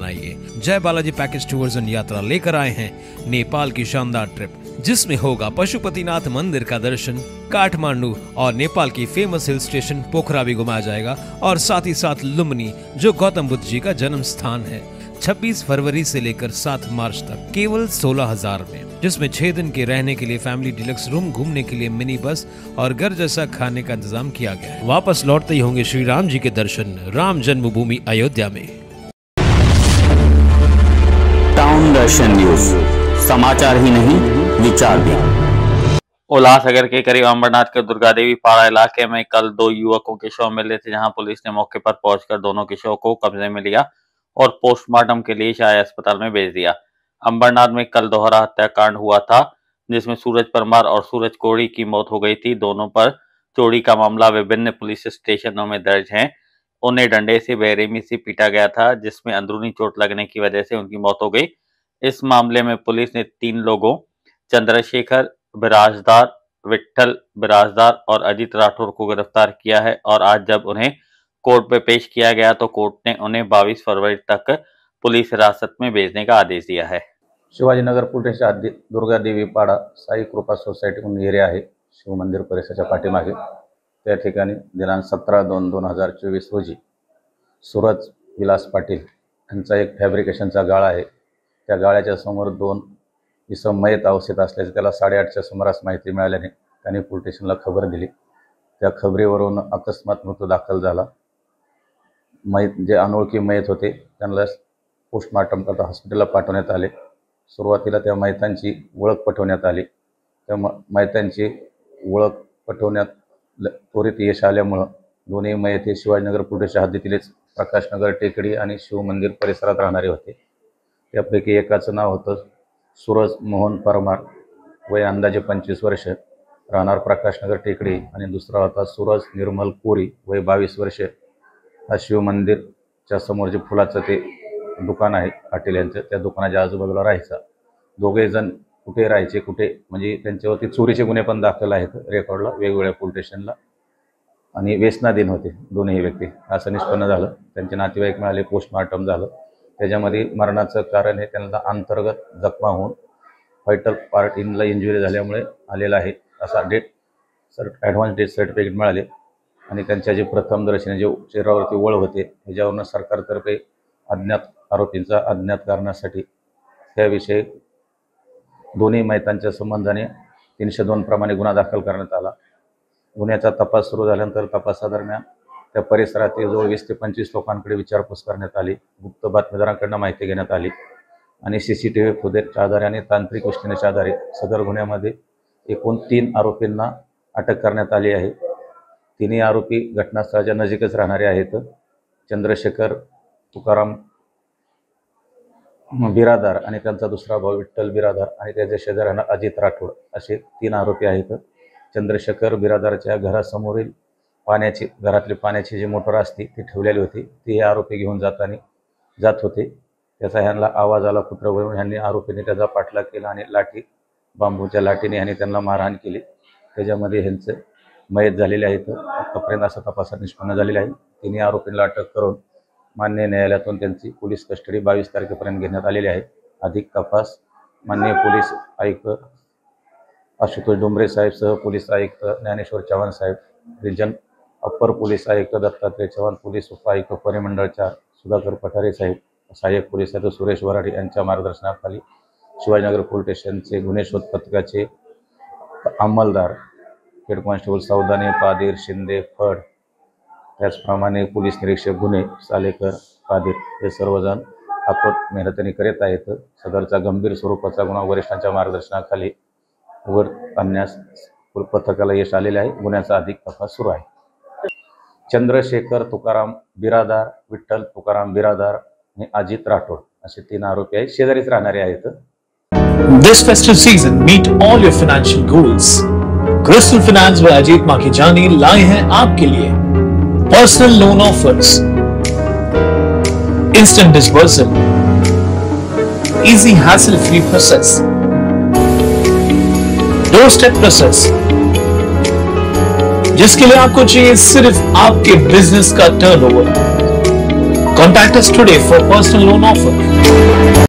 बनाइए। जय Balaji package tours end यात्रा लेकर आए हैं नेपाल की शानदार ट्रिप, जिसमें होगा पशुपतिनाथ मंदिर का दर्शन, काठमांडू और नेपाल की फेमस हिल स्टेशन पोखरा भी घुमाया जाएगा, और साथ ही साथ लुम्बिनी जो गौतम बुद्ध जी का जन्म स्थान है। 26 फरवरी से लेकर 7 मार्च तक केवल 16,000 में, जिसमें 6 दिन के रहने के लिए फैमिली डिलक्स रूम, घूमने के लिए मिनी बस और घर जैसा खाने का इंतजाम किया गया है। वापस लौटते ही होंगे श्री राम जी के दर्शन राम जन्मभूमि अयोध्या में। टाउन दर्शन न्यूज, समाचार ही नहीं विचार भी। उल्लासनगर के करीब अंबरनाथ के दुर्गा देवी पाड़ा इलाके में कल 2 युवकों के शव मिले थे, जहां पुलिस ने मौके पर पहुंचकर दोनों के शव को कब्जे में लिया और पोस्टमार्टम के लिए शाया अस्पताल में भेज दिया। अंबरनाथ में कल दोहरा हत्याकांड हुआ था, जिसमें सूरज परमार और सूरज कोड़ी की मौत हो गई थी। दोनों पर चोरी का मामला विभिन्न पुलिस स्टेशनों में दर्ज है। उन्हें डंडे से बेरहमी से पीटा गया था, जिसमें अंदरूनी चोट लगने की वजह से उनकी मौत हो गई। इस मामले में पुलिस ने 3 लोगों चंद्रशेखर बिराजदार, विट्ठल बिराजदार और अजीत राठौर को गिरफ्तार किया है, और आज जब उन्हें कोर्ट में पेश किया गया तो कोर्ट ने उन्हें 22 फरवरी तक पुलिस हिरासत में भेजने का आदेश दिया है। शिवाजीनगर पोलीस हद्दीत दुर्गा देवी पाडा साई कृपा सोसायटी म्हणून एरिया आहे, शिव मंदिर परिसराच्या पाठीमागे। त्या ठिकाणी दिनांक 17/2/2024 रोजी सूरज विलास पाटील यांचा एक फॅब्रिकेशनचा गाळा आहे। त्या गाळ्याच्या समोर 2 इसम मयत अवस्थेत असल्याचे त्याला 8:30च्या सुमारास माहिती मिळाल्याने त्याने पोलीस स्टेशनला खबर दिली। त्या खबरीवरून अकस्मात मृत्यू दाखल झाला। मयत जे अनोळखी मयत होते त्यांना पोस्टमार्टम करता हॉस्पिटलला पाठवण्यात आले। सुरुवातीला त्या मयतांची ओळख पटवण्यात आली। त्या मयतांची ओळख पटवण्यात त्वरित यश आल्यामुळे दोन्ही मयत हे शिवाजीनगर पोलीस हद्दीतीलच प्रकाशनगर टेकडी आणि शिव मंदिर परिसरात राहणारे होते। त्यापैकी एकाचं नाव होतं सूरज मोहन परमार, वय अंदाजे 25 वर्ष, राहणार प्रकाशनगर टेकडी, आणि दुसरा होता सूरज निर्मल कोरी, वय 22 वर्ष, हा शिव मंदिरच्या समोर जे फुलाचं ते दुकान आहे पाटील यांचं, त्या दुकानाच्या आजूबाजूला राहायचा। दोघे जण कुठे राहायचे, कुठे म्हणजे त्यांच्यावरती चोरीचे गुन्हे पण दाखल आहेत रेकॉर्डला वेगवेगळ्या पोलीस स्टेशनला, आणि व्यसनाधीन होते दोन्ही व्यक्ती असं निष्पन्न झालं। त्यांचे नातेवाईक मिळाले, पोस्टमार्टम झालं। त्याच्यामध्ये मरणाचं कारण हे त्यांना अंतर्गत जखमा होऊन व्हायटल पार्ट इनला इंजुरी झाल्यामुळे आलेला आहे असा ॲडव्हान्स डेथ सर्टिफिकेट मिळाले, आणि त्यांच्या जे प्रथमदर्शनी जे चेहऱ्यावरती वळ होते ह्याच्यावरून सरकारतर्फे अज्ञात आरोपींचा अज्ञात कारणासाठी त्याविषयी दोन्ही मयतांच्या संबंधाने 302 प्रमाणे गुन्हा दाखल करण्यात आला। गुन्ह्याचा तपास सुरू झाल्यानंतर तपासादरम्यान त्या परिसरातील जवळ 20 ते 25 लोकांकडे विचारपूस करण्यात आली। गुप्त बातमीदारांकडून माहिती घेण्यात आली, आणि CCTV फुटेजच्या आधारे आणि तांत्रिक विश्लेषणाच्या आधारे सदर गुन्ह्यामध्ये एकूण 3 आरोपींना अटक करण्यात आली आहे। तिन्ही आरोपी घटनास्थळाच्या नजीकच राहणारे आहेत। चंद्रशेखर तुकाराम बिरादार आणि त्यांचा दुसरा भाऊ विठ्ठल बिरादार आणि त्याच्या शेजाऱ्यांना अजित राठोड असे 3 आरोपी आहेत। चंद्रशेखर बिरादारच्या घरासमोरील घरातली पाण्याची जी मोटर असते ती ठेवलेली होती, ती हे आरोपी घेऊन जात होते। त्याचा ह्यांना आवाज आला पुत्रवरून, ह्यांनी आरोपीने त्याचा पाठलाग केला आणि बांबूच्या लाठीने ह्यांनी त्यांना मारहाण केली। त्याच्यामध्ये ह्यांचं मयत झालेले आहेत। आतापर्यंत असा तपासात निष्पन्न झालेला आहे। तिन्ही आरोपींना अटक करून मान्य न्यायालयातून त्यांची पोलीस कस्टडी 22 तारखेपर्यंत घेण्यात आलेली आहे। अधिक तपास माननीय पोलीस आयुक्त आशुतोष डोंबरे साहेब, सह पोलीस आयुक्त ज्ञानेश्वर चव्हाण साहेब, रिजन अप्पर पोलीस आयुक्त दत्तात्रय चव्हाण, पोलीस उपायुक्त परिमंडळ 4 सुधाकर पठारे साहेब, सहाय्यक पोलीस आयुक्त सुरेश वराडे यांच्या मार्गदर्शनाखाली शिवाजीनगर पोलीस स्टेशनचे गुन्हे शोध पथकाचे अंमलदार हेड कॉन्स्टेबल सावधाने, पादीर, शिंदे, फड, त्याचप्रमाणे पोलीस निरीक्षक गुन्हे सालेकर, पादीर हे सर्वजण अथक मेहनतीने करीत आहेत। सदरचा गंभीर स्वरूपाचा गुन्हा वरिष्ठांच्या मार्गदर्शनाखाली उघड आणण्यास पथकाला यश आलेले आहे। गुन्ह्याचा अधिक तपास सुरू आहे। चंद्रशेखर तुकाराम बिरादार, विठ्ठल तुकाराम बिरादार आणि अजित राठोड असे 3 आरोपी आहेत, शेजारीच राहणारे आहेत। This festive season, meet all your financial goals. Crystal Finance व अजीत माखीजानी लाए हैं आपके लिए personal loan offers, instant disbursal, easy hassle-free process, doorstep process, जिसके लिए आपको चाहिए सिर्फ आपके बिजनेस का turnover, Contact us today for personal loan offer.